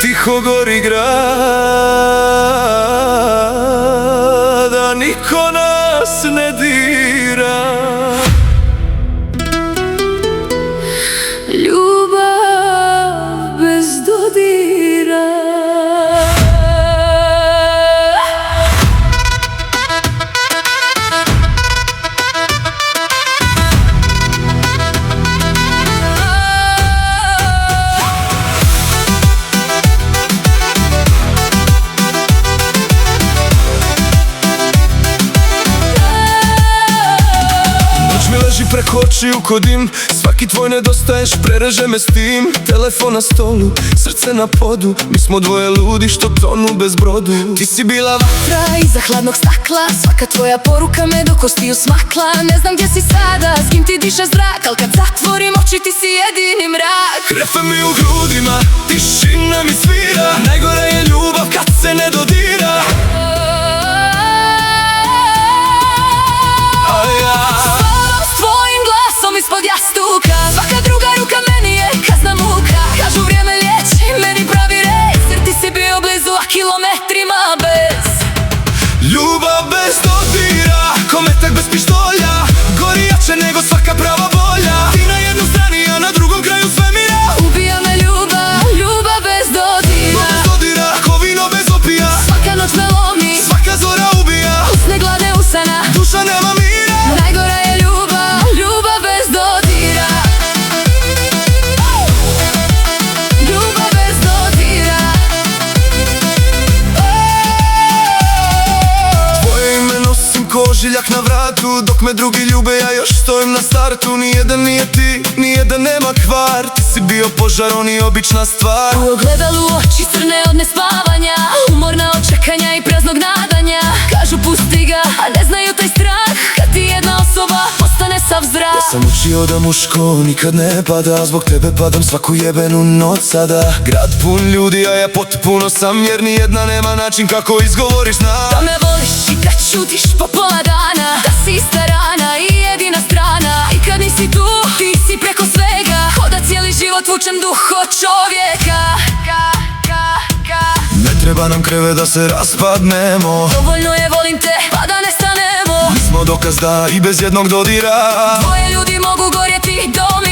Tiho gori grad, a niko nas ne dira. Ljubav bez dodira. Preko očiju ko dim, svaki tvoj nedostaješ, prereže me s tim. Telefon na stolu, srce na podu, mi smo dvoje ludi što tonu bez brodu. Ti si bila vatra iza hladnog stakla, svaka tvoja poruka me do kostiju smakla. Ne znam gdje si sada, s kim ti diše zrak, al kad zatvorim oči ti si jedini mrak. Krepe mi u grudima, tišina mi svira, najgora je ljubav kad se ne dodira. Ispod jastuka, svaka druga ruka meni je kazna muka. Kažu vrijeme liječi, meni pravi rez, jer ti si bio blizu, a kilometrima bez. Ljubav bez dodira, ko metak bez pištolja, gori jače nego svaka prava volja. Ti na jednoj strani, a na drugom kraju svemira. Ubija me ljubav, ljubav bez dodira. Bez dodira, ko vino bez opija. Svaka noć me lomi, svaka zora ubija. Usne glade usana, duša nema mira. Najgora je ljubav, ljubav bez dodira. Ljubav bez dodira. Tvoje ime nosim ko ožiljak na vratu, dok me drugi ljube ja još stojim na startu. Nijedan nije ti, nijedan nema kvar, ti si bio požar, on i obična stvar. U ogledalu oči crne od nespavanja, umorna od čekanja i praznog nadanja. Kažu pusti ga, a ne znaju taj strah, kad ti jedna osoba postane sav zrak. Ja sam učio da muško nikad ne pada, zbog tebe padam svaku jebenu noć sada. Grad pun ljudi, a ja potpuno sam, jer nijedna nema način kako izgovoriš na. Da me voliš i kad čutiš po pola dana, da si ista rana i jedina strana. I kad nisi tu, ti si preko svega, ko da cijeli život vučem duh od čovjeka. Ne treba nam kreve da se raspadnemo, dovoljno je volim te pa da ne stanemo. Mi smo dokaz da i bez jednog dodira dvoje ljudi mogu gorjeti do